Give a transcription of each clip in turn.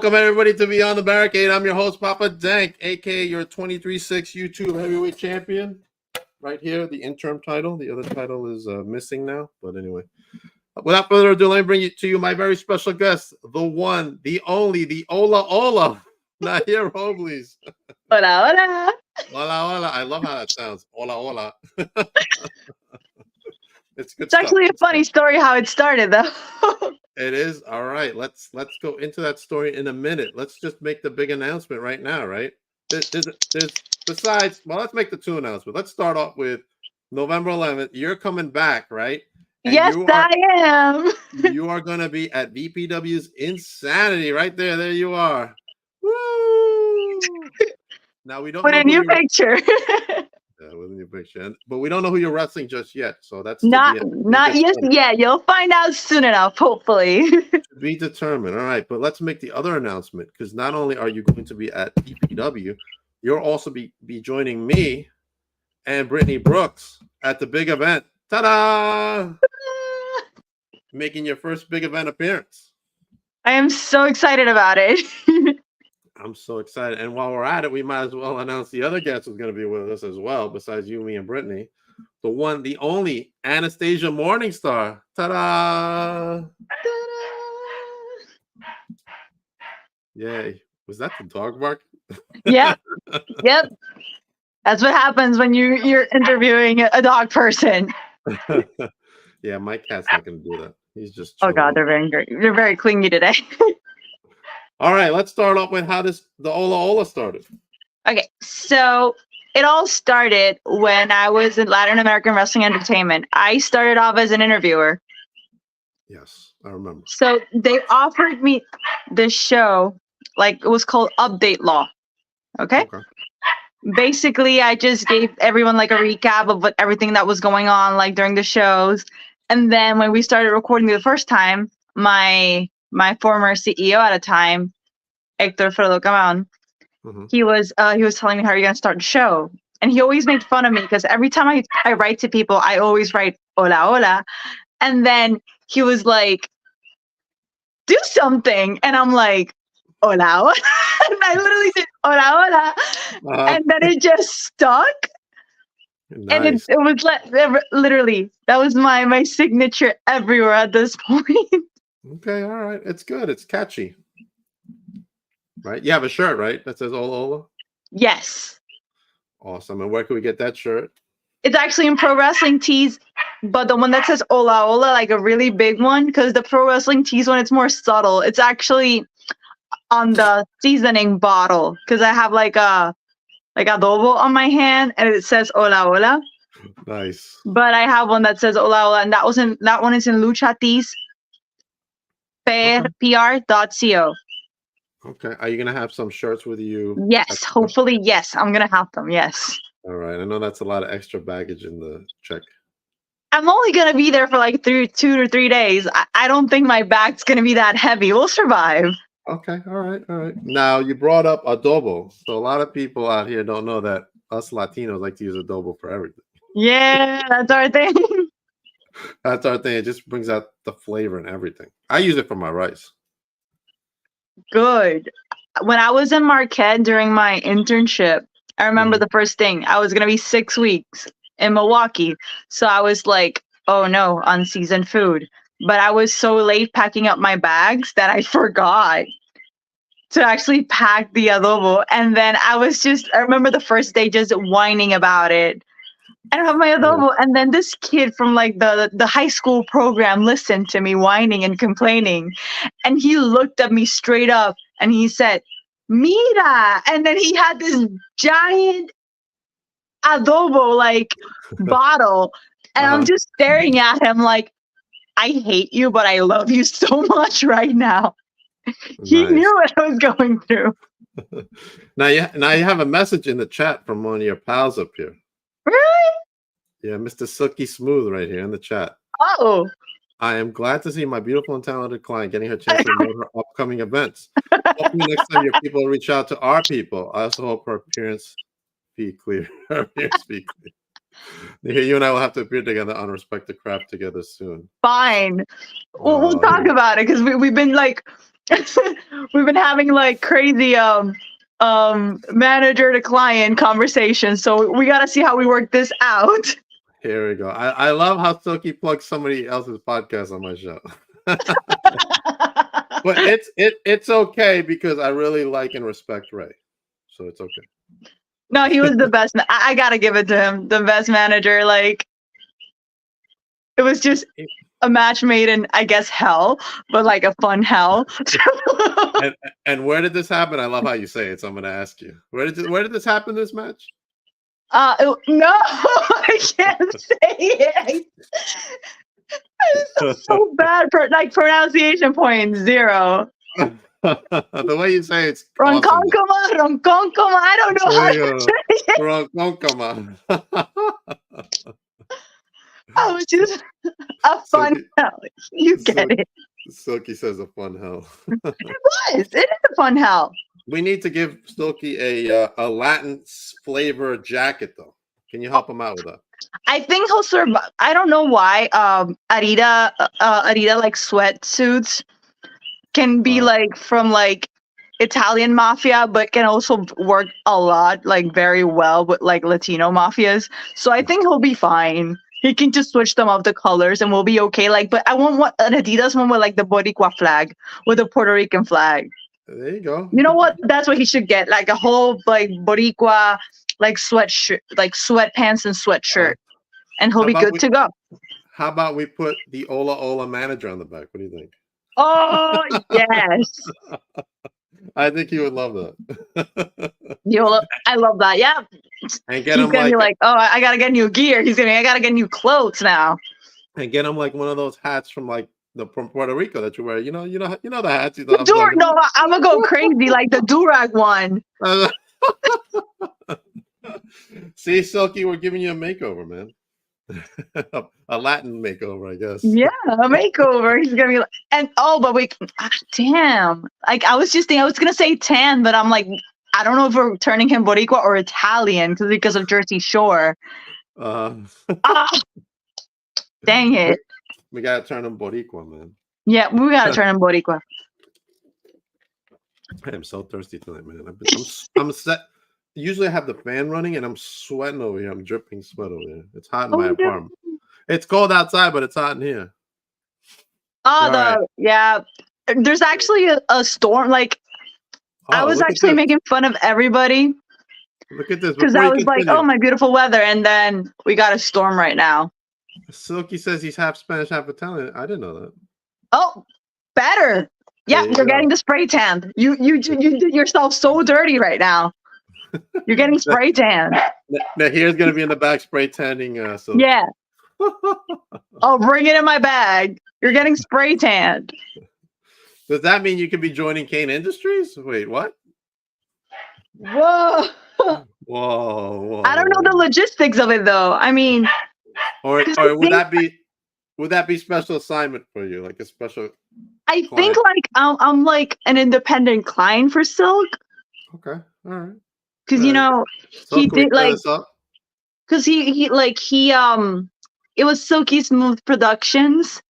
Welcome everybody to Beyond the Barricade. I'm your host, Papa Dank, aka your 23-6 YouTube heavyweight champion. Right here, the interim title. The other title is missing now. But anyway, without further ado, let me bring you to you my very special guest, the one, the only, the Ola, Nahir Robles. Hola, hola. Hola, hola. I love how that sounds. Hola, hola. It's good It's stuff. actually a funny story how it started, though. It is. All right. Let's go into that story in a minute. Let's just make the big announcement right now, right? There's besides, well, let's make the two announcements. Let's start off with November 11th. You're coming back, right? And Yes, I am. You are going to be at VPW's Insanity right there. There you are. Woo! Now we don't With know a who new you're picture. with a new picture, but we don't know who you're wrestling just yet. So that's Not yes, yeah. You'll find out soon enough, hopefully. to be determined. All right, but let's make the other announcement, because not only are you going to be at VPW, you'll also be joining me and Brittany Brooks at the big event. Ta-da! Making your first big event appearance. I am so excited about it. I'm so excited. And while we're at it, we might as well announce the other guest who's going to be with us as well, besides you, me, and Brittany. The one, the only Anastasia Morningstar. Ta-da! Yay. Was that the dog bark? Yep. Yep. That's what happens when you're interviewing a dog person. Yeah, my cat's not going to do that. He's just Oh chilling. God, they're very great. They're very clingy today. All right, let's start off with how the Ola started. Okay, so it all started when I was in Latin American Wrestling Entertainment. I started off as an interviewer. Yes, I remember. So they offered me this show, like it was called Update Law. Okay. Basically, I just gave everyone like a recap of what everything that was going on, like during the shows. And then when we started recording the first time, my former CEO at a time, Hector Fredo Camon, he was telling me how you're gonna start the show. And he always made fun of me because every time I write to people, I always write hola hola. And then he was like, do something. And I'm like, hola hola. And I literally did hola hola. And then it just stuck. Nice. And it was literally, that was my signature everywhere at this point. Okay, all right. It's good. It's catchy. Right? You have a shirt, right? That says Ola Ola? Yes. Awesome. And where can we get that shirt? It's actually in Pro Wrestling Tees, but the one that says Ola Ola, like a really big one, because the Pro Wrestling Tees one, it's more subtle. It's actually on the seasoning bottle, because I have like adobo on my hand, and it says Ola Ola. Nice. But I have one that says Ola Ola, and that one is in Lucha Tees, PR.co. Okay. Are you going to have some shirts with you? Yes, hopefully, yes. I'm going to have them, yes. All right. I know that's a lot of extra baggage in the check. I'm only going to be there for like 2 to 3 days. I don't think my bag's going to be that heavy. We'll survive. Okay. All right. Now, you brought up adobo. So a lot of people out here don't know that us Latinos like to use adobo for everything. Yeah, that's our thing. That's our thing. It just brings out the flavor and everything. I use it for my rice. Good. When I was in Marquette during my internship, I remember the first thing. I was going to be 6 weeks in Milwaukee. So I was like, oh no, unseasoned food. But I was so late packing up my bags that I forgot to actually pack the adobo. And then I remember the first day just whining about it. I don't have my adobo. And then this kid from like the high school program listened to me whining and complaining. And he looked at me straight up and he said, Mira. And then he had this giant adobo like bottle. And I'm just staring at him like, I hate you, but I love you so much right now. He knew what I was going through. Now you have a message in the chat from one of your pals up here. Really? Yeah, Mr. Silky Smooth right here in the chat. Oh. I am glad to see my beautiful and talented client getting her chance to promote her upcoming events. Hopefully next time your people reach out to our people. I also hope her appearance be clear. You and I will have to appear together on Respect the Craft together soon. Fine. We'll talk about it because we've been like we've been having like crazy manager to client conversations. So we gotta see how we work this out. Here we go. I love how Silky plugs somebody else's podcast on my show. But it's okay because I really like and respect Ray. So it's okay. No, he was the best. I gotta give it to him. The best manager. Like, it was just a match made in, I guess, hell, but like a fun hell. and where did this happen? I love how you say it, so I'm going to ask you. Where did this happen? This match? No, I can't say it. It's so bad for like pronunciation point 0. The way you say it's Ronkonkoma, Ronkonkoma. I don't know how to say it. Ronkonkoma. Oh, it's just a fun hell. You get it. Silky says a fun hell. It was. It is a fun hell. We need to give Silky a Latin flavor jacket, though. Can you help him out with that? I think he'll survive. I don't know why. Arita like sweatsuits can be like from like Italian mafia, but can also work a lot, like very well with like Latino mafias. So I think he'll be fine. He can just switch them up the colors and we'll be okay. Like, but I want an Adidas one with like the Boricua flag, with the Puerto Rican flag. There you go. You know what? That's what he should get. Like a whole like Boricua like sweatshirt, like sweatpants and sweatshirt. And he'll be good to go. How about we put the Ola Ola manager on the back? What do you think? Oh, yes. I think he would love that. I love that. Yeah. And get He's him gonna be like, oh, I gotta get new gear. I gotta get new clothes now. And get him like one of those hats from like from Puerto Rico that you wear. You know the hats. No, I'm gonna go crazy like the durag one. See, Silky, we're giving you a makeover, man. A Latin makeover, I guess. Yeah, a makeover. He's gonna be like, but wait, damn. Like I was gonna say tan, but I'm like, I don't know if we're turning him Boricua or Italian because of Jersey Shore. Dang it. We gotta turn him Boricua, man. Yeah, we gotta turn him Boricua. I am so thirsty tonight, man. I'm set. Usually I have the fan running and I'm sweating over here. I'm dripping sweat over here. It's hot in my apartment. It's cold outside, but it's hot in here. Yeah. There's actually a storm. Like I was actually making fun of everybody. Look at this. Because I was like, oh, my beautiful weather. And then we got a storm right now. Silky says he's half Spanish, half Italian. I didn't know that. Oh, better. Yeah, you're getting the spray tan. You did yourself so dirty right now. You're getting spray tan. Nahir's gonna be in the back spray tanning. Yeah. I'll bring it in my bag. You're getting spray tanned. Does that mean you could be joining Kane Industries? Wait, what? Whoa. Whoa. I don't know the logistics of it though. I mean, or would that be special assignment for you, like a special? I think like I'm like an independent client for Silk. Okay, all right. Because so he did like, because he it was Silky Smooth Productions,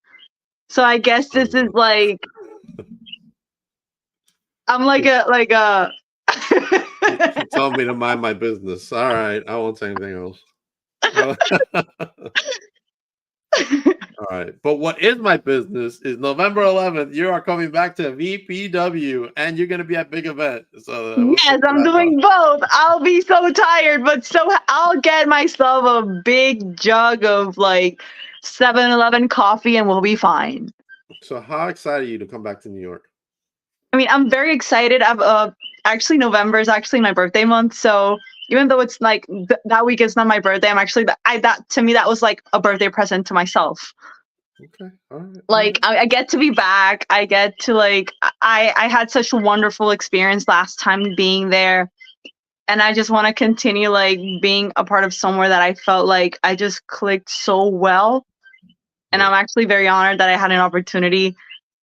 so I guess this is like, I'm like a. She told me to mind my business. All right, I won't say anything else. All right, but what is my business is November 11th. You are coming back to VPW, and you're going to be at big event. So yes, I'm doing both. I'll be so tired, but I'll get myself a big jug of like 7-Eleven coffee, and we'll be fine. So, how excited are you to come back to New York? I mean, I'm very excited. Actually, November is actually my birthday month, so. Even though it's like that week is not my birthday, I'm actually to me that was like a birthday present to myself. Okay, all right. Like I get to be back. I get to like I had such a wonderful experience last time being there, and I just want to continue like being a part of somewhere that I felt like I just clicked so well, and I'm actually very honored that I had an opportunity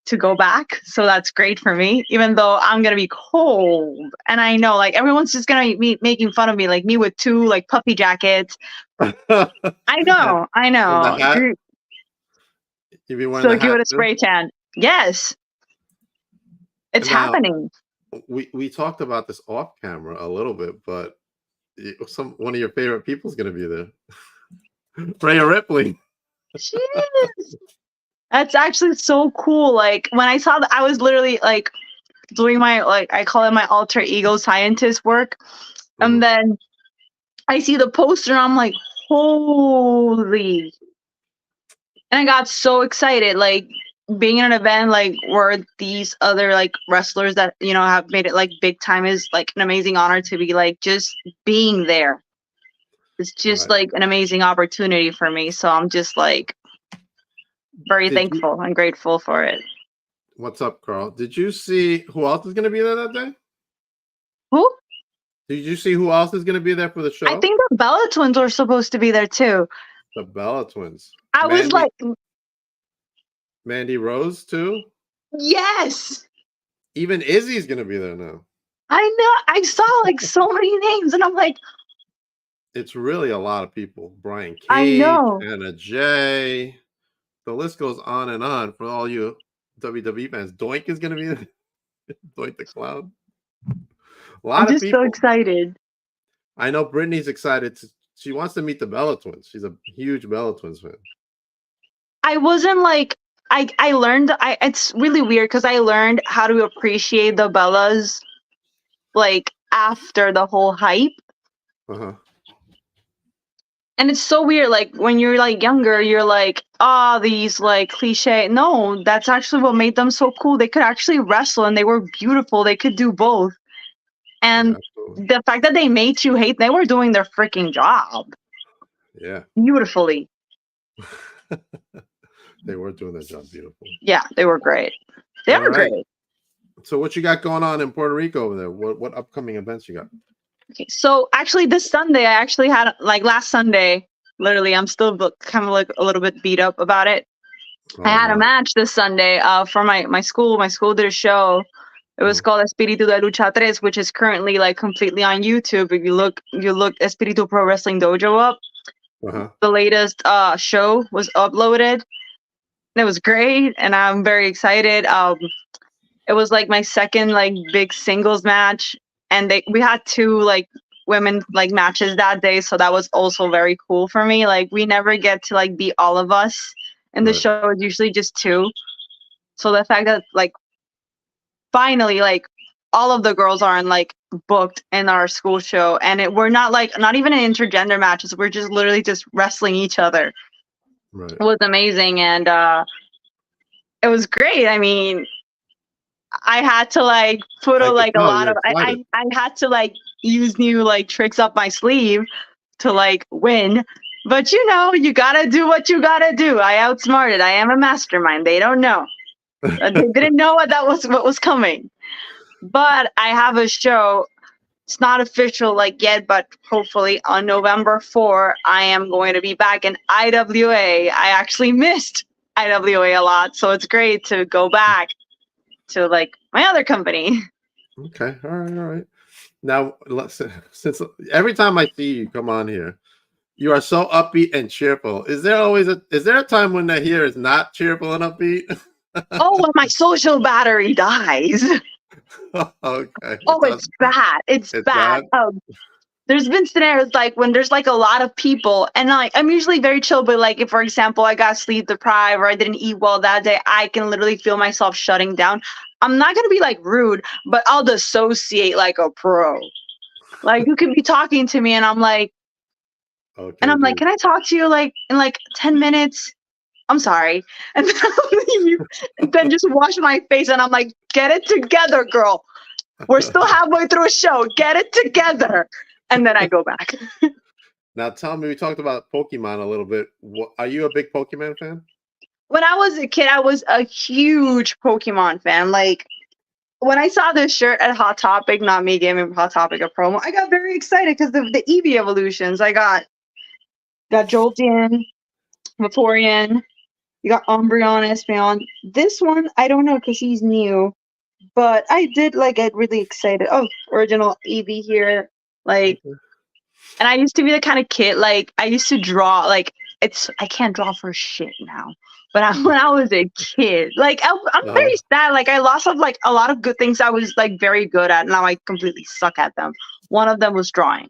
to go back. So that's great for me, even though I'm gonna be cold, and I know like everyone's just gonna be making fun of me, like me with 2 like puffy jackets. I know. If you want so give it a spray tan. Yes. It's Now, happening. we talked about this off camera a little bit, but one of your favorite people is going to be there. Rhea Ripley. Jeez. That's actually so cool. Like when I saw that, I was literally like doing my like I call it my alter ego scientist work, and Mhm. then I see the poster and I'm like, holy! And I got so excited, like being in an event like where these other like wrestlers that have made it like big time is like an amazing honor to be like just being there. It's just Right. like an amazing opportunity for me. So I'm just like very Did you? thankful and grateful for it. What's up, Carl? Did you see who else is going to be there that day? Who? Did you see who else is going to be there for the I show? think the Bella twins were supposed to be there too. The Bella twins. I was like, Mandy Rose too. yes. Even Izzy's going to be there now. I know. I saw like so many names, and I'm like, It's really a lot of people. Brian I Cage, know. Anna Jay. The list goes on and on for all you WWE fans. Doink is going to be there. Doink the Clown. A I'm lot of just so people. excited. I know Brittany's excited. She wants to meet the Bella twins. She's a huge Bella twins fan. I wasn't like I learned it's really weird because I learned how to appreciate the Bellas like after the whole hype. Uh-huh. And it's so weird, like when you're like younger, you're like, these like cliche. No, that's actually what made them so cool. They could actually wrestle and they were beautiful. They could do both. Yeah, And absolutely. the fact that they made you hate, they were doing their freaking job Yeah. beautifully. They were doing their job beautiful. Yeah, they were great. They All were right. great. So what you got going on in Puerto Rico over there? What upcoming events you got? Okay, so actually this Sunday, I actually had like last Sunday, literally, I'm still kind of like a little bit beat up about it. Oh, I had a no. match this Sunday for my school. My school did a show. It was called Espíritu de Lucha 3, which is currently like completely on YouTube. If you look Espíritu Pro Wrestling Dojo up, Uh-huh. the latest show was uploaded. It was great, and I'm very excited. It was like my second like big singles match, and we had two like women like matches that day, so that was also very cool for me. Like we never get to like be all of us in the Right. show. It's usually just two. So the fact that like finally like all of the girls are like booked in our school show, and we're not like not even in intergender matches. We're just literally just wrestling each other. Right. It was amazing, and it was great. I mean, I had to like put I could like a tell lot you're of excited. I had to like use new like tricks up my sleeve to like win. But you gotta do what you gotta do. I outsmarted. I am a mastermind. They don't know. They didn't know what was coming. But I have a show. It's not official like yet, but hopefully on November 4, I am going to be back in IWA. I actually missed IWA a lot, so it's great to go back to like my other company. Okay. All right. Now, since every time I see you come on here, you are so upbeat and cheerful. Is there a time when Nahir is not cheerful and upbeat? Oh, when my social battery dies. Okay. Oh, it's bad. It's It's bad. bad. There's been scenarios like when there's like a lot of people, and like I'm usually very chill, but like if for example I got sleep deprived or I didn't eat well that day, I can literally feel myself shutting down. I'm not gonna be like rude, but I'll dissociate like a pro. Like you can be talking to me and I'm like, Okay, like, dude. can I talk to you like in like 10 minutes? I'm sorry. And then I'll leave you and then just wash my face and I'm like, get it together, girl. We're still halfway through a show. Get it together. And then I go back. Now tell me, we talked about Pokemon a little bit. Are you a big Pokemon fan? When I was a kid, I was a huge Pokemon fan. Like when I saw this shirt at Hot Topic, not me giving Hot Topic a promo, I got very excited because of the Eevee evolutions. I got Jolteon, Vaporeon, you got Umbreon, Espeon. This one, I don't know because he's new, but I did like get really excited. Oh, original Eevee here. Like, Okay. and I used to be the kind of kid, like, I used to draw, like, I can't draw for shit now. But when I was a kid, like I'm Uh-huh. very sad. Like I lost of like a lot of good things I was like very good at. Now I completely suck at them. One of them was drawing.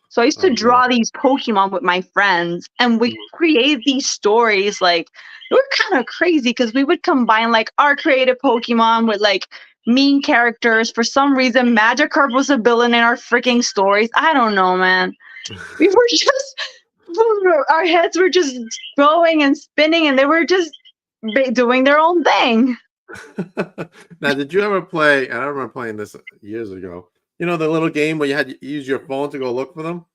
So I used to Oh, no. draw these Pokemon with my friends, and we create these stories. Like they were kind of crazy because we would combine like our creative Pokemon with like mean characters. For some reason, Magikarp was a villain in our freaking stories. I don't know, man. We were just our heads were just going and spinning, and they were just doing their own thing. Now, did you ever play? And I remember playing this years ago. You know the little game where you had to use your phone to go look for them?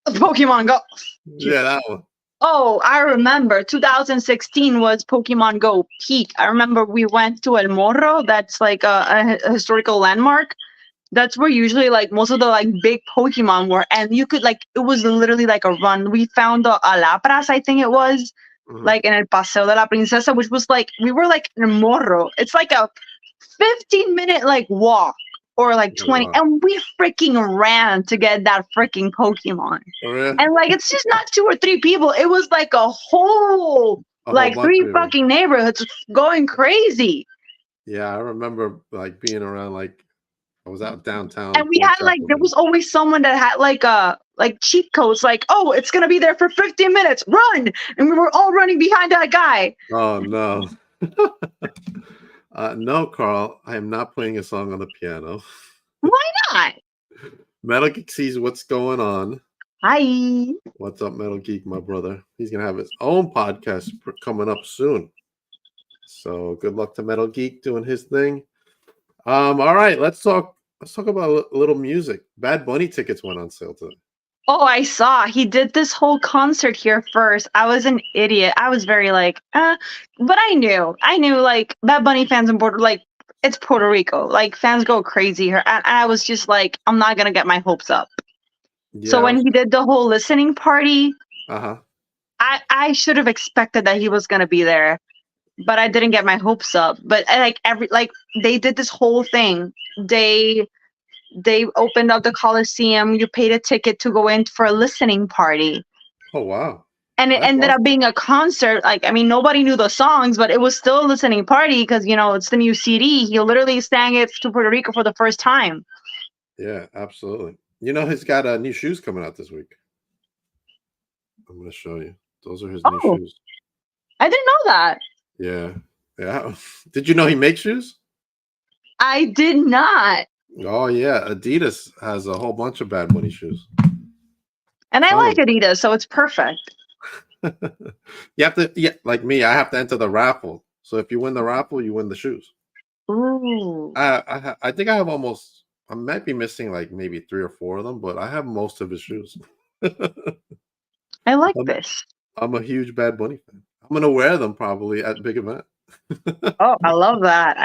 Pokemon Go. Yeah, that one. Oh, I remember 2016 was Pokemon Go peak. I remember we went to El Morro. That's like a historical landmark. That's where usually like most of the like big Pokemon were, and you could like it was literally like a run. We found the Alapras, I think it was, like in El Paseo de la Princesa, which was like we were like in Morro. It's like a 15-minute like walk or like 20, Wow. and we freaking ran to get that freaking Pokemon. Oh, yeah? And like it's just not 2 or 3 people. It was like a whole like bunch 3 of people. fucking neighborhoods going crazy. Yeah, I remember like being around like I was out downtown. And we doing had like there shopping. was always someone that had like cheat codes, like, oh, it's gonna be there for 15 minutes, run! And we were all running behind that guy. Oh no. No, Carl, I am not playing a song on the piano. Why not? Metal Geek sees what's going on. Hi. What's up, Metal Geek, my brother? He's gonna have his own podcast coming up soon. So good luck to Metal Geek doing his thing. All right, let's talk about a little music. Bad Bunny tickets went on sale today. Oh, I saw. He did this whole concert here first. I was an idiot. I was very like, but I knew like Bad Bunny fans in it's Puerto Rico. Like fans go crazy here. And I was just like, I'm not gonna get my hopes up. Yeah. So when he did the whole listening party, Uh-huh. I should have expected that he was gonna be there, but I didn't get my hopes up. But they did this whole thing. They opened up the Coliseum. You paid a ticket to go in for a listening party. Oh wow. And it ended up being a concert. Like, I mean, nobody knew the songs, but it was still a listening party because, it's the new CD. He literally sang it to Puerto Rico for the first time. Yeah, absolutely. He's got new shoes coming out this week. I'm going to show you. Those are his new shoes. I didn't know that. Yeah. Yeah. Did you know he makes shoes? I did not. Oh, yeah. Adidas has a whole bunch of Bad Bunny shoes. And I like Adidas, so it's perfect. You have to, like me, I have to enter the raffle. So if you win the raffle, you win the shoes. Ooh. I think I have I might be missing like maybe 3 or 4 of them, but I have most of his shoes. I like this. I'm a huge Bad Bunny fan. I'm going to wear them probably at big event. Oh, I love that.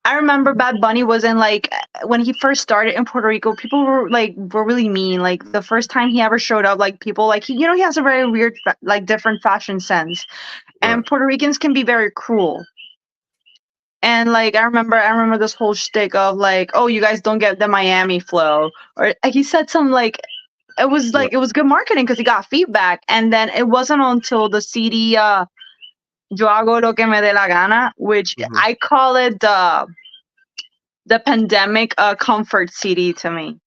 I remember Bad Bunny was in like when he first started in Puerto Rico, people were really mean. Like the first time he ever showed up, like people like he has a very weird like different fashion sense, and Puerto Ricans can be very cruel. And like I remember this whole shtick of like, oh, you guys don't get the Miami flow, or he said some like it was like it was good marketing because he got feedback, and then it wasn't until the CD Yo hago lo que me dé la gana, which I call it the pandemic comfort CD to me.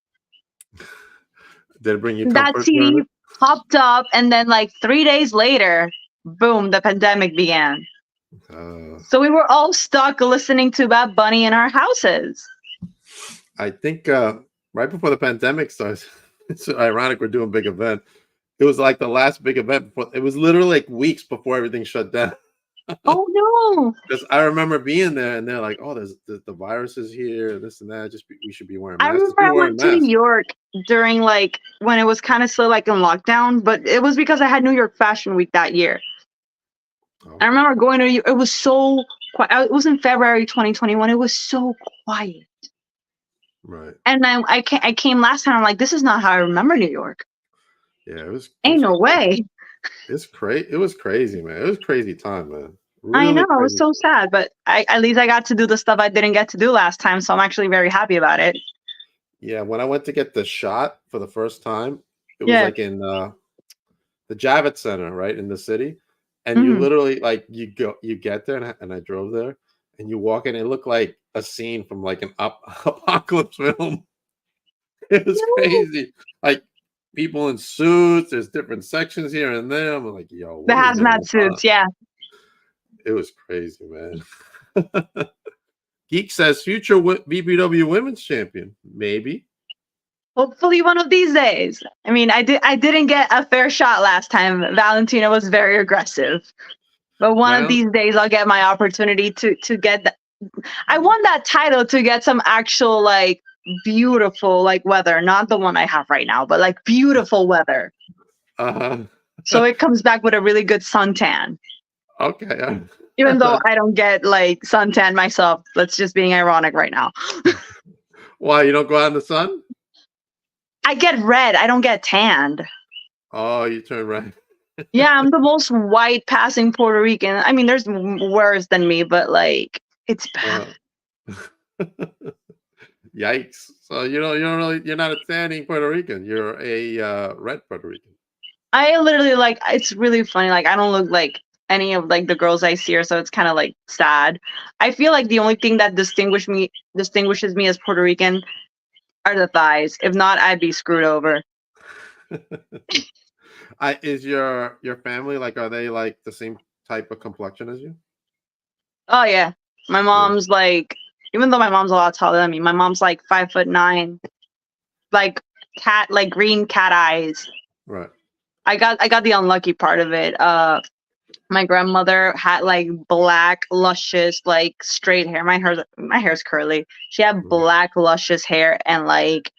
Did it bring you comfort? That CD popped up, and then like 3 days later, boom, the pandemic began. So we were all stuck listening to Bad Bunny in our houses. I think right before the pandemic starts, it's ironic we're doing big event. It was like the last big event before. It was literally like weeks before everything shut down. Oh no! Because I remember being there, and they're like, "Oh, there's the virus is here, this and that. We should be wearing masks." I remember I went to New York during like when it was kind of still like in lockdown, but it was because I had New York Fashion Week that year. Okay. I remember going to it was so quiet. It was in February 2021. It was so quiet. Right. And then I came last time. I'm like, this is not how I remember New York. Yeah, it was. Ain't no way. It's crazy. It was crazy, man. It was crazy time, man. Really I know. It was so sad, but at least I got to do the stuff I didn't get to do last time, so I'm actually very happy about it. Yeah, when I went to get the shot for the first time, it was like in the Javits Center, right in the city, and you Mhm. literally like you get there, and I drove there, and you walk in, it looked like a scene from like an apocalypse film. It was crazy, like people in suits. There's different sections here and there. I'm like, yo, The what is going hazmat on? suits, yeah. It was crazy, man. Geek says future BPW women's champion, maybe. Hopefully one of these days. I mean, I didn't get a fair shot last time. Valentina was very aggressive. But one of Val- these days I'll get my opportunity to get that. I won that title to get some actual like beautiful like weather, not the one I have right now, but like beautiful weather. uh-huh. So it comes back with a really good suntan. Okay. Even though I don't get like suntan myself, that's just being ironic right now. Why, you don't go out in the sun? I get red, I don't get tanned. Oh, you turn red. Yeah, I'm the most white passing Puerto Rican. I mean, there's worse than me, but like it's bad. Yikes! So you're not a tanning Puerto Rican. You're a red Puerto Rican. I literally like it's really funny. Like I don't look like any of like the girls I see here, so it's kind of like sad. I feel like the only thing that distinguishes me as Puerto Rican are the thighs. If not, I'd be screwed over. Is your family like? Are they like the same type of complexion as you? Oh yeah, my Yeah. mom's like, even though my mom's a lot taller than me, my mom's like 5'9", like green cat eyes. Right. I got the unlucky part of it. My grandmother had like black, luscious, like straight hair. My hair's curly. She had black, luscious hair and like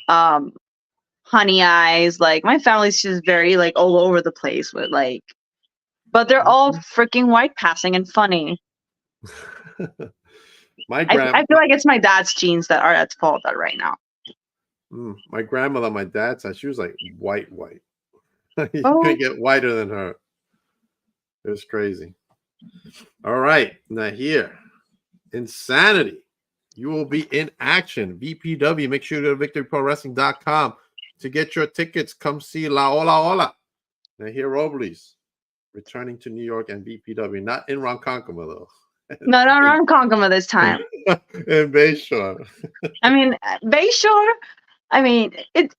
honey eyes. Like my family's just very like all over the place with like, but they're all freaking white passing and funny. my I feel my, like it's my dad's genes that are at fault right now. my grandmother, my dad's side, she was like white. You Oh, couldn't get whiter than her. It was crazy. All right, Nahir, Insanity. You will be in action. VPW. Make sure you go to victoryprowrestling.com to get your tickets. Come see La Ola Ola. Nahir Robles returning to New York and VPW. Not in Ronkonkoma, though. no, not around Konkoma this time. In Bayshore. I mean, Bayshore. I mean,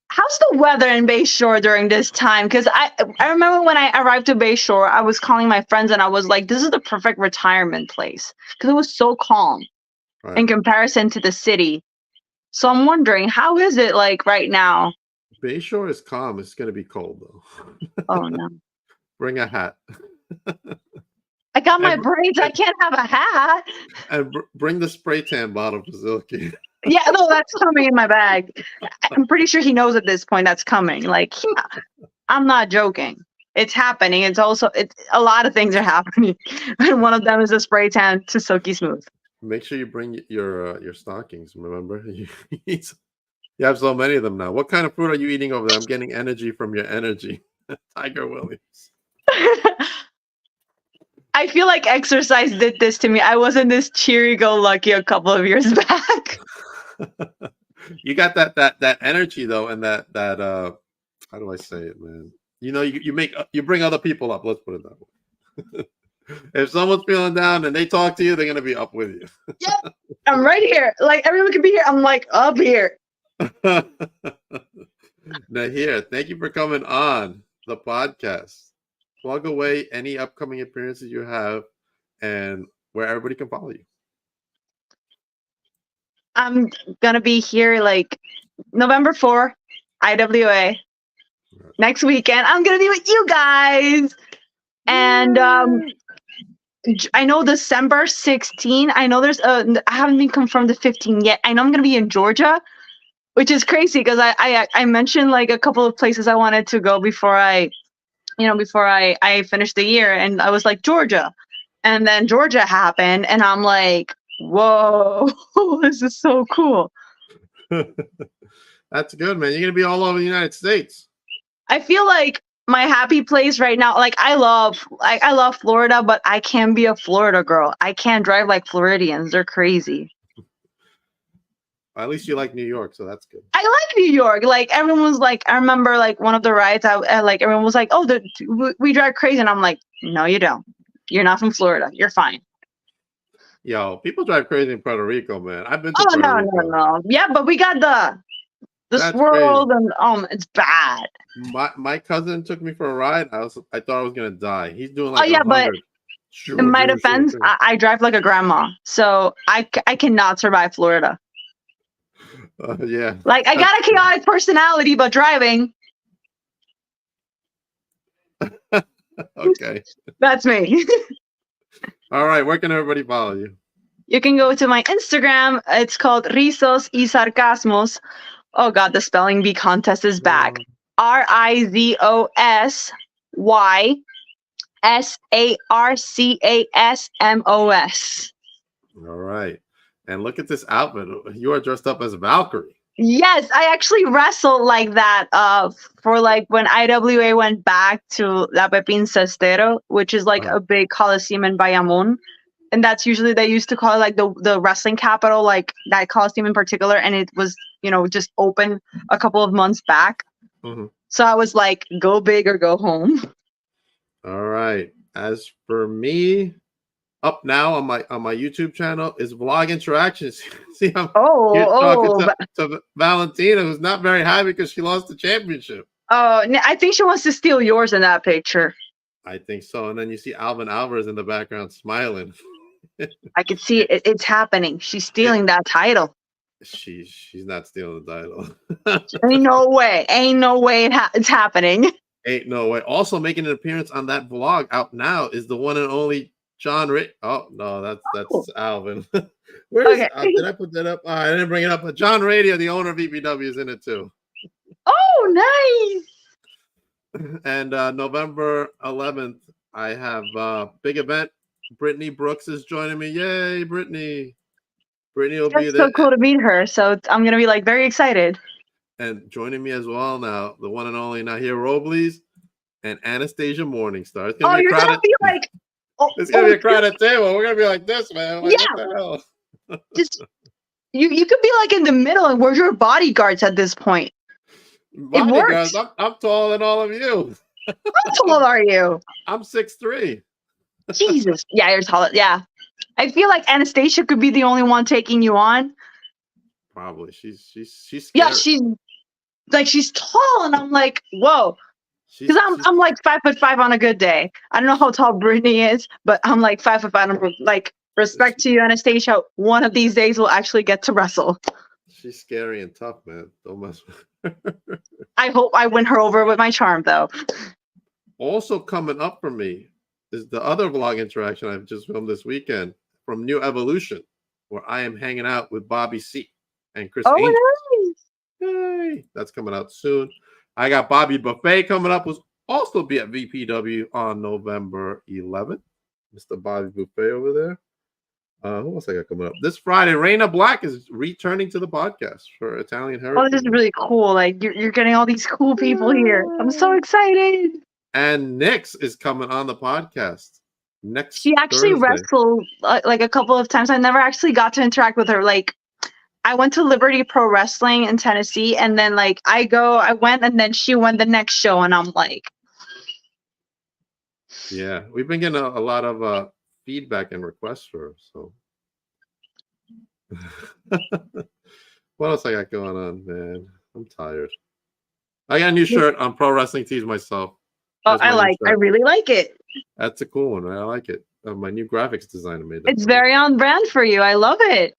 how's the weather in Bayshore during this time? Because I remember when I arrived to Bayshore, I was calling my friends and I was like, "This is the perfect retirement place," because it was so calm in comparison to the city. So I'm wondering, how is it like right now? Bayshore is calm. It's going to be cold, though. Oh no! Bring a hat. I got my braids. I can't have a hat. And bring the spray tan bottle for Zilke. Yeah, no, that's coming in my bag. I'm pretty sure he knows at this point that's coming. Like, I'm not joking. It's happening. It's a lot of things are happening, and one of them is a spray tan to silky smooth. Make sure you bring your stockings. Remember, you have so many of them now. What kind of fruit are you eating over there? I'm getting energy from your energy. Tiger Williams. I feel like exercise did this to me. I wasn't this cheery-go-lucky a couple of years back. You got that energy though, and that how do I say it, man? You bring other people up. Let's put it that way. If someone's feeling down and they talk to you, they're gonna be up with you. Yep, I'm right here. Like everyone can be here. I'm like up here. Nahir, thank you for coming on the podcast. Plug away any upcoming appearances you have and where everybody can follow you. I'm gonna be here like November 4, IWA. Next weekend, I'm gonna be with you guys. And I know December 16. I know I haven't been confirmed the 15 yet. I know I'm gonna be in Georgia, which is crazy because I mentioned like a couple of places I wanted to go before I finished the year, and I was like Georgia, and then Georgia happened, and I'm like, whoa, this is so cool. That's good, man. You're gonna be all over the United States. I feel like my happy place right now, like I love Florida, but I can't be a Florida girl. I can't drive like Floridians. They're crazy. At least you like New York, so that's good. I like New York. Like everyone was like, I remember like one of the rides. Like everyone was like, "Oh, we drive crazy," and I'm like, "No, you don't. You're not from Florida. You're fine." Yo, people drive crazy in Puerto Rico, man. I've been to Oh Puerto no, no, Rico. no. Yeah, but we got the That's crazy. swirls and it's bad. My cousin took me for a ride. I thought I was gonna die. He's doing Oh like yeah, but 100. in my defense, I drive like a grandma, so I cannot survive Florida. Yeah. Like I got a chaotic personality, but driving, Okay. that's me. All right. Where can everybody follow you? You can go to my Instagram. It's called Rizos y Sarcasmos. Oh God, the spelling bee contest is back. RIZOSYSARCASMOS. All right. And look at this outfit. You are dressed up as Valkyrie. Yes, I actually wrestled like that for like when IWA went back to La Pepin Cestero, which is like a big coliseum in Bayamon. And that's usually they used to call it like the wrestling capital, like that coliseum in particular, and it was, just open a couple of months back. Mm-hmm. So I was like, go big or go home. All right. As for me, up now on my YouTube channel is Vlog Interactions. See, I'm here talking to Valentina, who's not very happy because she lost the championship. Oh, I think she wants to steal yours in that picture. I think so. And then you see Alvin Alvarez in the background smiling. I could see it. It's happening. She's stealing that title. She's not stealing the title. Ain't no way. Ain't no way it's happening. Ain't no way. Also making an appearance on that vlog out now is the one and only John Oh no, that's Alvin. Where's did I put that up? I didn't bring it up, but John Radio, the owner of EPW, is in it too. Oh, nice. And November 11th, I have big event. Brittany Brooks is joining me. Yay, Brittany! Brittany will be there. So cool to meet her. So I'm gonna be like very excited. And joining me as well now, the one and only Nahir Robles and Anastasia Morningstar. It's gonna be a crowd. Gonna be like, it's gonna be a crowded table. We're gonna be like this, man. Like, what the hell? Just you could be like in the middle, and we're your bodyguards at this point. Bodyguards. I'm taller than all of you. How tall are you? I'm 6'3". Jesus. Yeah, you're taller. Yeah. I feel like Anastasia could be the only one taking you on. Probably. She's scary. Yeah, she's tall, and I'm like, whoa. Because I'm like 5'5" on a good day. I don't know how tall Brittany is, but I'm like 5'5". I'm like, respect to you, Anastasia. One of these days we'll actually get to wrestle. She's scary and tough, man. Don't mess with her. I hope I win her over with my charm, though. Also coming up for me is the other vlog interaction I've just filmed this weekend from New Evolution, where I am hanging out with Bobby C and Chris Angel. Nice. Yay! That's coming out soon. I got Bobby Buffet coming up, will also be at VPW on November 11th. Mr. Bobby Buffet over there. Who else I got coming up? This Friday, Raina Black is returning to the podcast for Italian Heritage. Oh, this is really cool. Like, you're getting all these cool people here. I'm so excited. And Nyx is coming on the podcast next She actually Thursday. wrestled like a couple of times. I never actually got to interact with her. Like, I went to Liberty Pro Wrestling in Tennessee, and then like I went, and then she went the next show, and I'm like, yeah, we've been getting a lot of feedback and requests for her. So, what else I got going on, man? I'm tired. I got a new shirt on Pro Wrestling Tees myself. Oh, I really like it. That's a cool one, right? I like it. My new graphics designer made that. It's very on brand for you. I love it.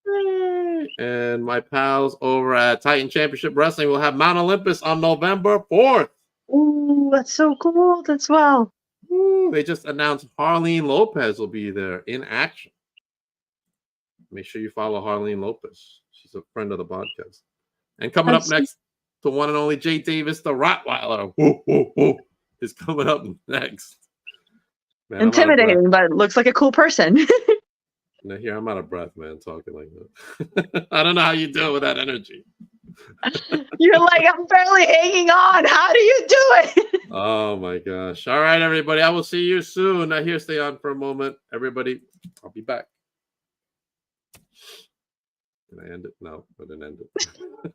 And my pals over at Titan Championship Wrestling will have Mount Olympus on November 4th. Ooh, that's so cool. That's well. Ooh, they just announced Harleen Lopez will be there in action. Make sure you follow Harleen Lopez. She's a friend of the podcast. And coming up next, the one and only Jay Davis, the Rottweiler, is coming up next. Man, intimidating, but looks like a cool person. Now here, I'm out of breath, man, talking like that. I don't know how you do it with that energy. You're like, I'm barely hanging on. How do you do it? Oh my gosh. All right, everybody. I will see you soon. Now here, stay on for a moment. Everybody, I'll be back. Can I end it? No, I didn't end it.